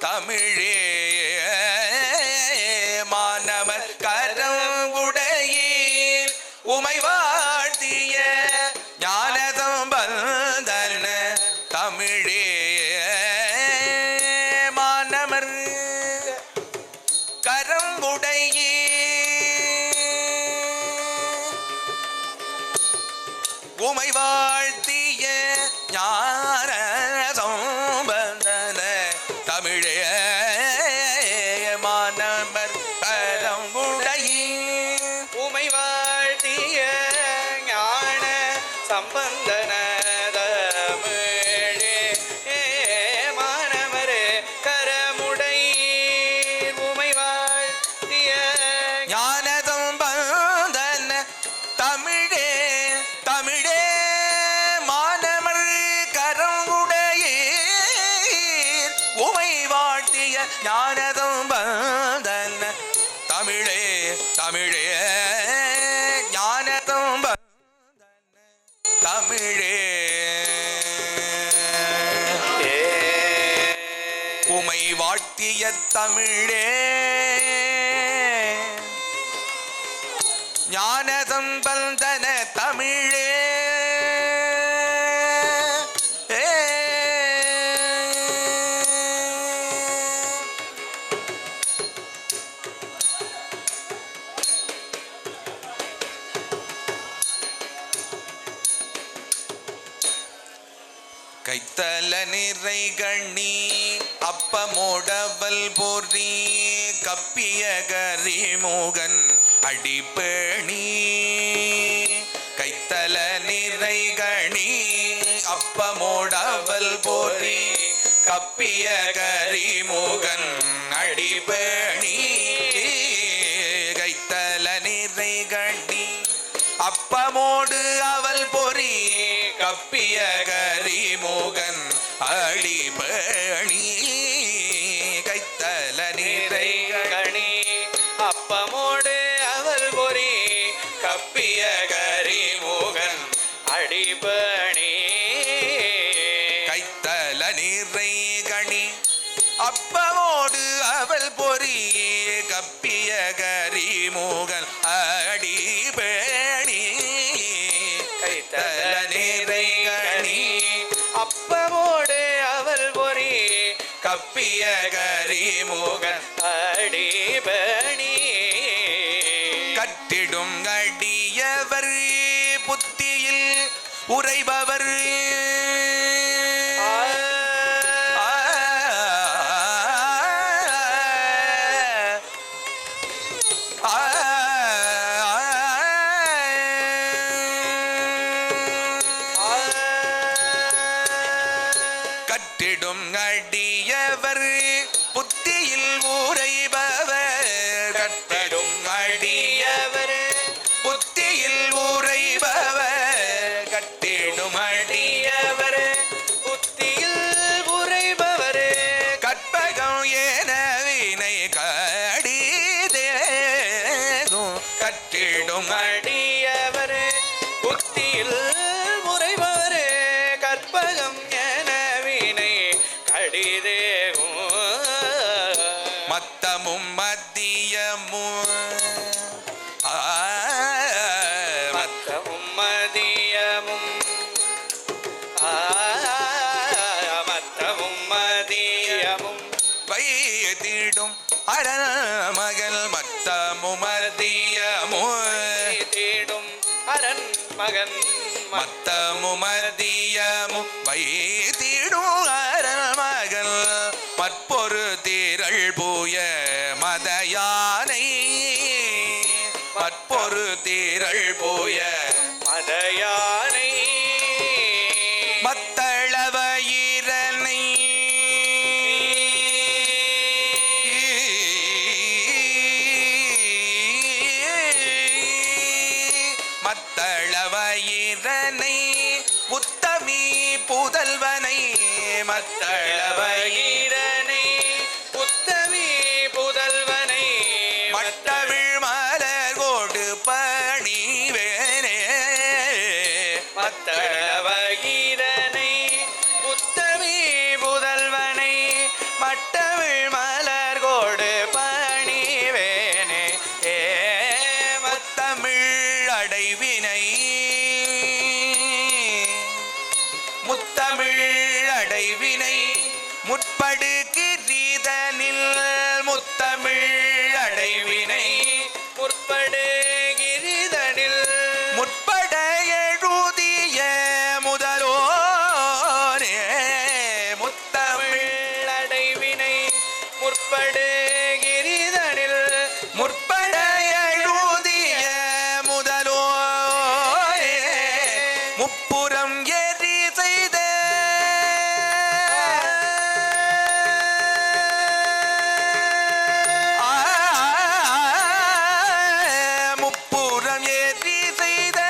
தமிழே மானவர் கரங்குடையீர் உமை வாழ்த்திய ஞானதம் பந்தன தமிழே மானவர் கரங்குடையீர் உமை வாழ்த்திய ஞானதம் பந்தன தமிழே மானவர் கரங்குடையீர் உமை வாழ்த்திய ஞான சம்பந்தன தமிழே மானவரே கரமுடையீர் உமை வாழ்த்திய ஞானதம் பந்தன தமிழே தமிழே மானவர் கரங்குடையீர் உமை வாழ்த்திய ஞானதம் பந்தன தமிழே தமிழே ஞானதம் பந்தன தமிழே உமை வாழ்த்திய தமிழே ஞானதம் பந்தன தமிழே கைத்தல நிறை கண்ணி அப்பமோடவல் போற்றி கப்பிய கரிமுகன் அடிப்பேணி கைத்தல நிறை கணி அப்பமோடவல் போற்றி கப்பிய கரிமுகன் அடிப்பேணி கைத்தல நிறை கண்ணி அப்பமோடு அவள் பொறி கப்பிய கரிமுகன் அடிபணி கைத்தல நிறை கணி அப்பமோடு அவள் பொறி கப்பிய கரிமுகன் அடிபணி கைத்தல நிறை கணி அப்பமோடு அவள் பொறி கப்பிய கரிமுகன் அடிபணி கைத்தல நிறை கணி அப்பமோடு அவள் பொறி கப்பிய கரிமுகன் அடிபணி கட்டிடும் அடியவர் புத்தியில் உரைபவர் கட்டிடும் அடியவர் புத்தியில் உரைபவர் கட்டிடும் அடியவர் புத்தியில் உரைபவர் கட்டிடும் அடியவர் புத்தியில் உரைபவர் கற்பகம் என வினை கடிதேகும் கட்டிடும் அடியவர் புத்தியில் உரைபவர் கற்பகம் என வினை கடிதேகும் மத்தமும் மத்தியமும் மத்தமும் மதியமும் மத்தமும் மதியமும் வைத்திடும் அரணமகள் மத்தமும் மத்தியமும் தேடும் அரண் மகன் மத்தமும் மத்தியமும் வைத்திடும் அரணமகள் மற்பொரு திரள் பூய மதயானை மற்பொரு திரள் பூய மதயானை மத்தளவயிரனை மத்தளவயிரனை உத்தமி புதல்வனை மத்தளவயிரனை உத்தமி புதல்வனை மட்டவிழ் மலர் கோடு பணிவேனே கிரிதனில் முத்தமிழ் அடைவினை முற்படு கிரிதனில் முற்பட எழுதிய முதலோரே முத்தமிழ் அடைவினை முற்படு கிரிதனில் முற்பட எழுதிய முதலோரே முப்புறம் எரி செய்த முப்புறம் எரி செய்த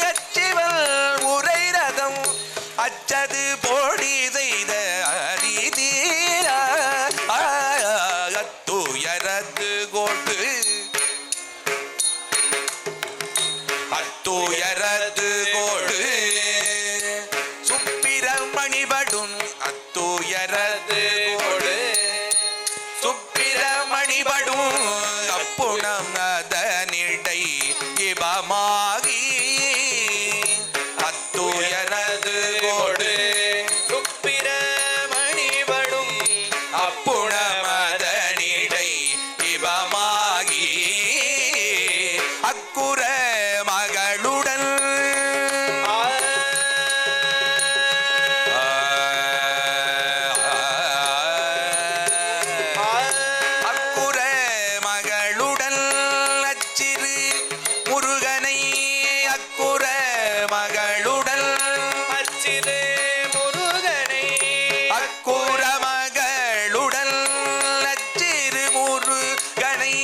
அச்சிவல் உரை ரதம் அச்சது போடி செய்த அதிதீர அத்துயரது கோட்டு அத்துயரது கோடு சுப்பிரமணிபடும் அத்துயரது கோடு சுப்பிரமணிபடும் அப்புணம் அதனிடை இபமாகி அத்துயரது கோடு சுப்பிரமணிபடும் அப்புணமதனிடை இபமாகி அக்குற மகளுடன் அக்குற மகளுடன் அச்சிறு முருகனை அக்குற மகளுடன் அச்சிறு முருகனை அக்குற மகளுடன் அச்சிறு முருகனை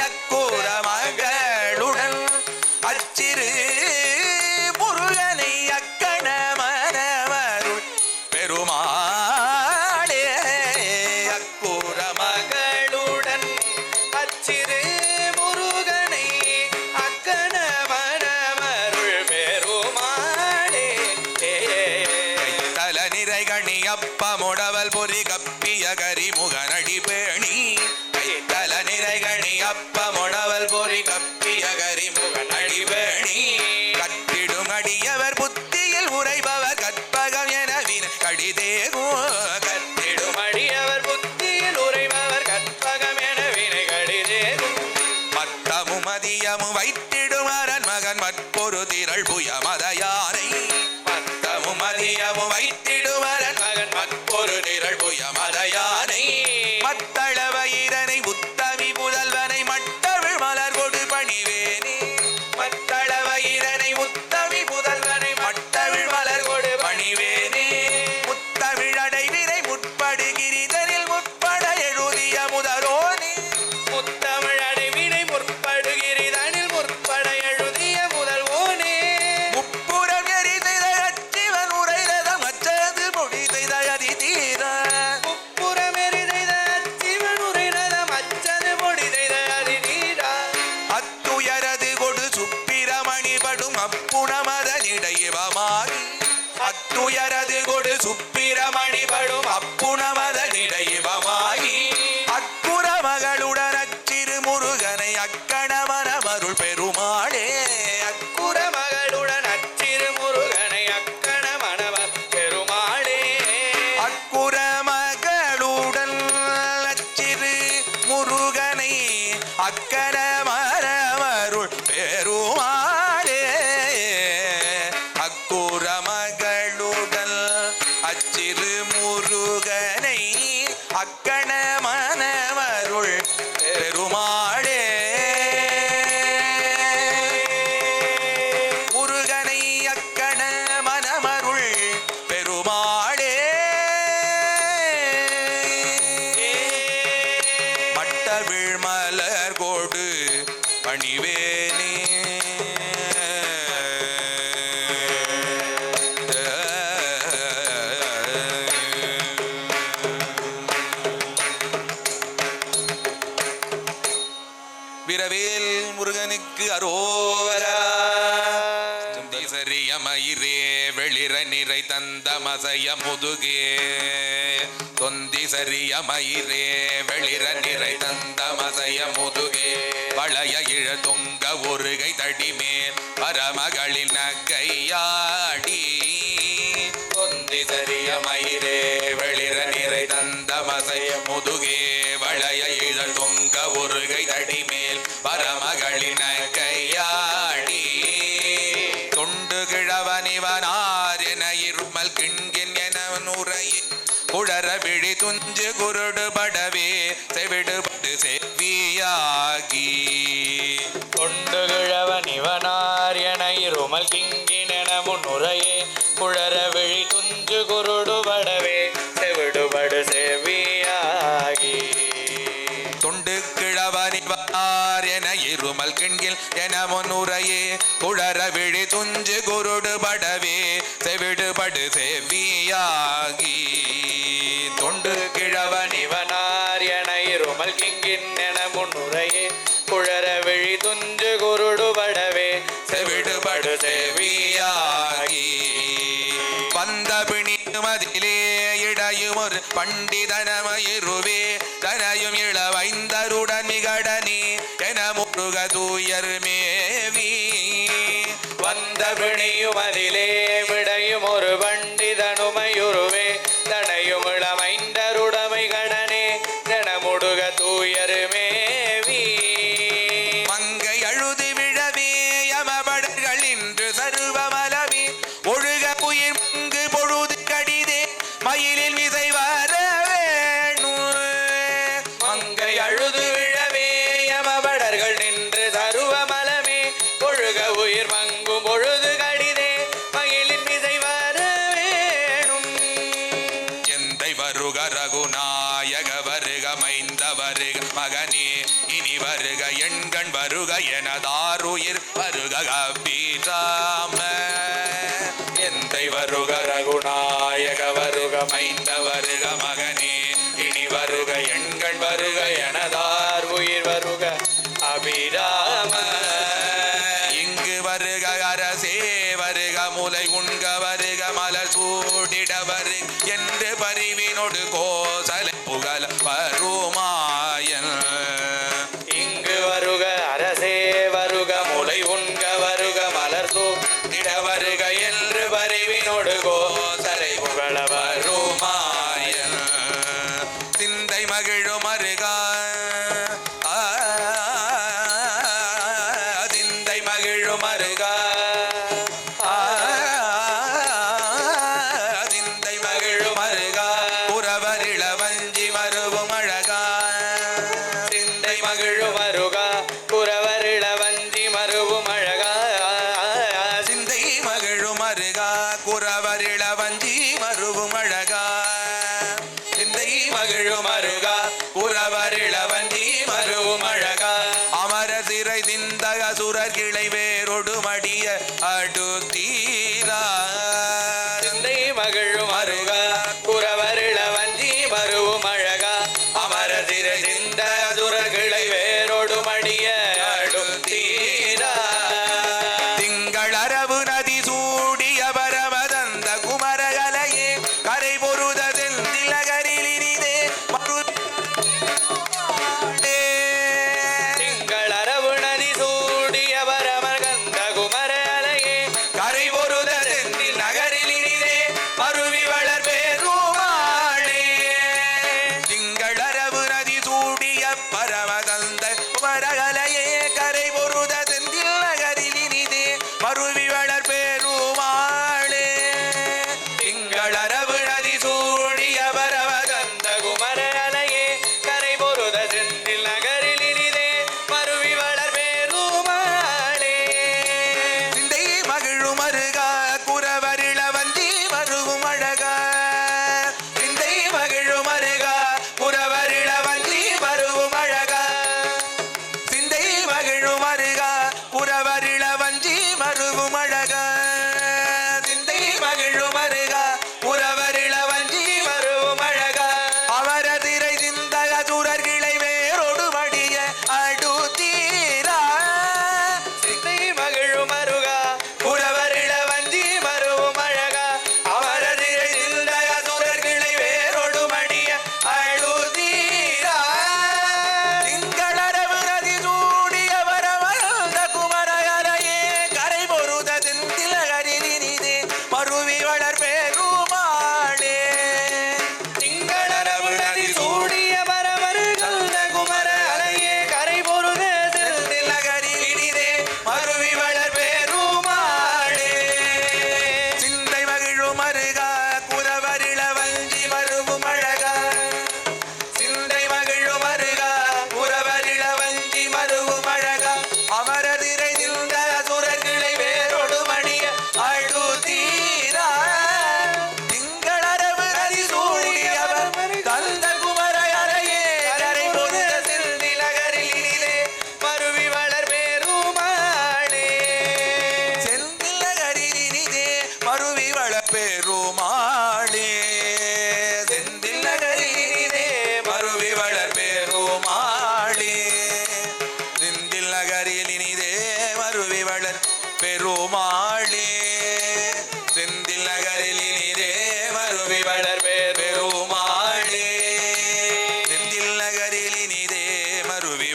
அக்குற மகளுடன் அச்சிறு முருகனை அக்கண மனமருள் பெருமாளே அக்குற மகளுடன் அச்சிறு முருகனை அக்கண மனமருள் பெருமாளே தல நிறை கணி அப்பமுடவல் பொறி கப்பிய கரிமுகனடி பேணி தல நிறை கணி அப்பமுடவல் பொறி கப்பிய கரிமுகனடி பேணி கட்டிடும் அடியவர் புத்தியில் உரைபவர் கற்பகம் எனவின் கடிதேகோ கட்டிடும் அடியவர் புத்தியில் உரைபவர் கற்பகம் என வினை கடிதேகும் மத்தமும் மதியமும் வைத்திடும் அரண் மகன் மற்பொரு திரள் புய மதயானை மத்தமும் மதியமும் வைத்திடும் அரண் மகன் மற்பொரு திரள் புய மதயானை மத்தளவயிரனை உத்தமி புதல்வனை மட்டவிழ் மலர் கொடு பணிவேனே மத்தளவயிரனை உத்தமி புதல்வனை மட்டவிழ் மலர் கொடு பணிவேனே முத்தமிழ் அடைவினை முற்படுகிரிதனில் முற்பட எழுதிய முதலோனே முத்தமிழ் அடைவினை முற்படுகிறதனில் முற்பட எழுதிய முதல்வோனே முப்புறம் எரி செய்த அச்சிவன் உரை ரதம் அச்சது மொழி செய்த அதிதீர முப்புறமெறி செய்த சிவன் உரைநதம் அச்சது பொடி செய்த அதிதீரா அத்துயரது கொடு சுப்பிரமணி படும் அப்புணமதனிடையவமாகி அத்துயரது கொடு சுப்பிரமணி படும் அப்புணமதனிடையவமாகி அக்குற மகளுடன் அச்சிறு முருகனை அக்கணமனமருள் பெருமாளே அக்குற மகளுடன் அச்சிறு முருகனை அக்கண மணவர் பெருமாளே அக்குற மகளுடன் அச்சிறு முருகனை அக்கர மரமருள் பெருமாளே அக்குற மகளுடன் அச்சிறு முருகனை அக்கண மனமருள் பெருமாளே முருகனை அக்கண மனமருள் பெருமாளே மட்டவிழ் மலர் கோடு பணிவேனே விரவேல் முருகனுக்கு அரோரா சரியமயிரே வெளிர நிறை தந்த மசைய முதுகே தொந்தி சரியமயிரே வெளிர நிறை தந்த மசைய முதுகே வளைய இழ தொங்க ஒருகை தடிமேல் பரமகளின் கையாடி தொந்தி சரியமயிரே வெளிர நிறை தந்த பரமசை முதுகே வளைய இழல் தொங்க ஒரு கை தடிமேல் பரமகளின கையாடி தொண்டு கிழவனிவனார் என இருமல் கிண்கின் என நுரையே குழற விழி துஞ்சு குருடு படவே செவிடுபடு செவ்வியாகி தொண்டு கிழவன் இவனார் என இருமல் கிங்கினென முன்னுரையே குழற விழி துஞ்சு குருடு படவே செவிடுபடு செவியாகி தொண்டு கிழவனிவார் என இருமல் கிண்கில் என முன்னுரையே குழற விழி துஞ்சு குருடு படவே செவிடுபடு செவ்வியாகி தொண்டு கிழவன் இவனார் என இருமல் கிங்கின் என முன்னுரையே குழற விழி துஞ்சு குருடு படவே செவிடுபடு செவ்வியாகி வந்த பிணி மதிலே இடையும் ஒரு பண்டிதனமயிருவே தனையும் இளவைந்தருடன் மிகடனி என முருக தூயர் மேவி வந்த பிணியும் அதிலே விடையும் ஒரு பண்டிதனுமையுருவே தனையும் இளமைந்தருடமை கடனே ஜனமுடுக தூயர் மேவி மங்கை அழுது விழவே யமபடர்கள் இன்று சருவமலவி ஒழுக புயிர் மங்கு பொழுது கடிதே மயிலில் விதை வர வேணும் மங்கை அழுது விழவே யமபடர்கள் நின்று சருவமலமே ஒழுக உயிர் மங்கும் பொழுது கடிதே மயிலின் விதை வர வேணும் எந்தை வருக ரகுநாயக வருக மைந்த வருக மகனே இனி வருக எண்கண் வருக எனதாருயிர் வருக கபீராம எந்தை வருக ரகுநாயக வருக மைந்த வருக மகனே இனி வருக எண்கண் வருக எனதார் உயிர் வருக அபிராம இங்கு வருக அரசே வருக முலை உண்க வருக மலர் சூடிட வருக என்று பரிவினொடு கோசலை புகழ வருமாயன் இங்கு வருக அரசே வருக முலை உண்க வருக மலர் சூடிட வருக என்று பரிவினொடு கோசலை புகழ வருமாயன் சிந்தை மகிழும் அருகா சிந்தை மகிழும் அருகா சிந்தை மகிழும் அருகா புறவரிள வஞ்சி மருவும் அழகா சிந்தை மகிழும் அருகா குறவரிள வஞ்சி மருவும் அழகா சிந்தை மகிழும் அருகா குறவரிள வஞ்சி மருவும் அழகா சிந்தை மகிழும் அருகா குறவரிள வஞ்சி மருவும் அழகா அமர சிறை சிந்தக சுரர் கிளை வேரொடு மடிய அடுத்தீரா சிந்தை மகிழும் அருகா குறவரிள வஞ்சி மருவும் அழகா அமர சிறை சிந்த சுரகிளை வேரோடு மடிய அடுத்தீரா திங்கள் அரவு நதி சூடிய பரமதந்த குமரகலையே கரை பொருத செந்திலகரிலினிதே திங்கள் அரவு நதி சூடிய பரமகந்த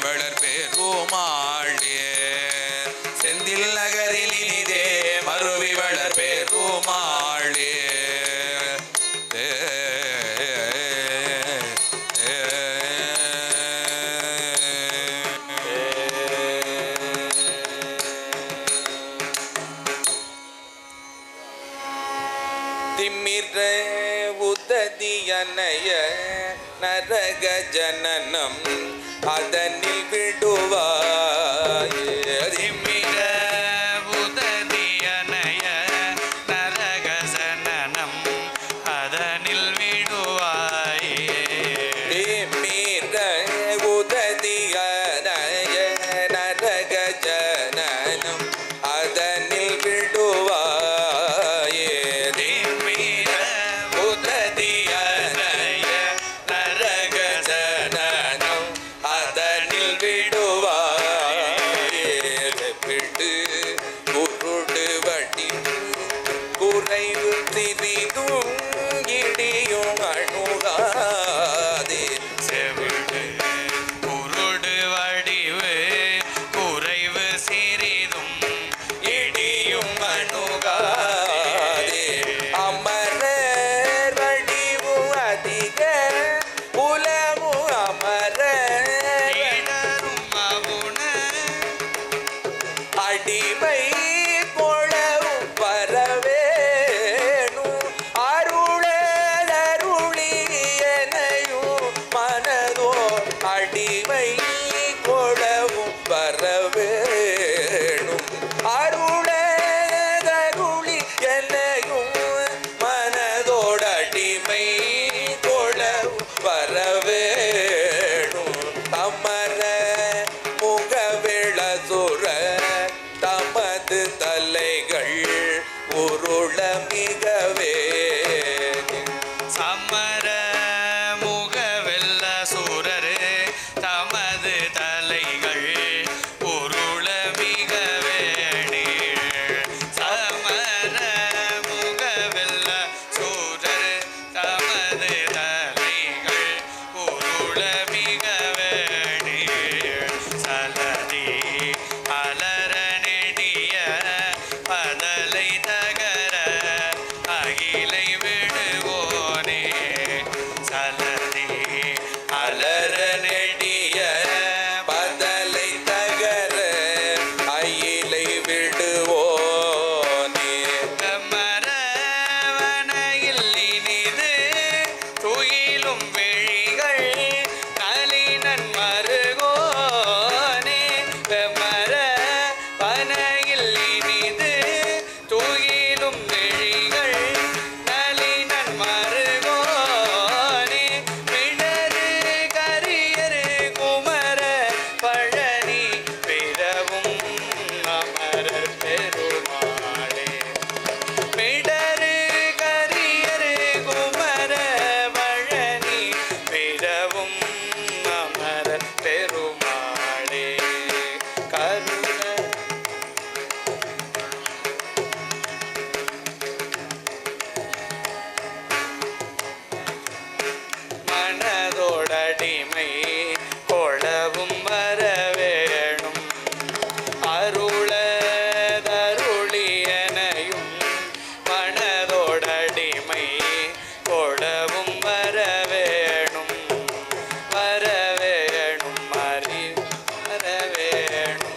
வளர் பெருமாளே செந்தில் நகரில் இனிதே மருவி வளர் பெருமாளே திமிர உததியனைய நரக ஜனனம் அதனில் விடுவாயே திமிர உததியனைய நரக ஜனனம் அதனில் விடுவாயே திமிர உததியனைய நரக ஜனனம் அதனில் விடுவாயே குறைவு திரிதும் இடியும் அணுகாதே செவிடு குருடு வடிவு குறைவு சிறிதும் இடியும் அணுகாதே அமரர் வடிவு அதிக புலமு அமரர் இடரும் அவுண அடிமை அடிமை கொளவும் வரவேணும் அருளருளி என்னையும் மனதோடு அடிமை கொளவும் வரவேணும் அமர முகவிளசுர தமது தலைகள் உருள மிகவே சமர மனதோடடிமை கொளவும் வரவேணும் அருளதருளியனையும் மனதோடடிமை கொளவும் வரவேணும் வரவேணும் மறி வரவேணும்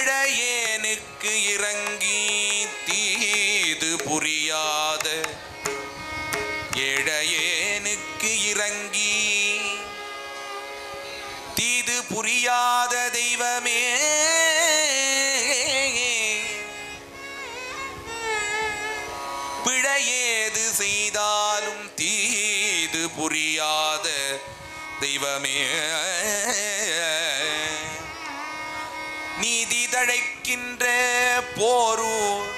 ஏழையேனுக்கு இறங்கி தீது புரியாத ஏழையேனுக்கு இறங்கி தீது புரியாத தெய்வமே பிழையேது செய்தாலும் தீது புரியாத தெய்வமே நீதி தழைக்கின்ற போரூர்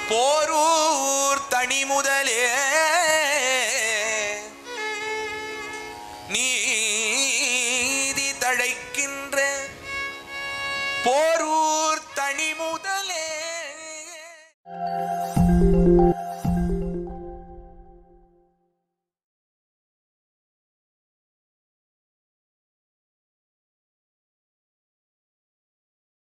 போரூர் தனி முதலே நீதி தழை வைக்கின்ற போரூர் தனி முதல்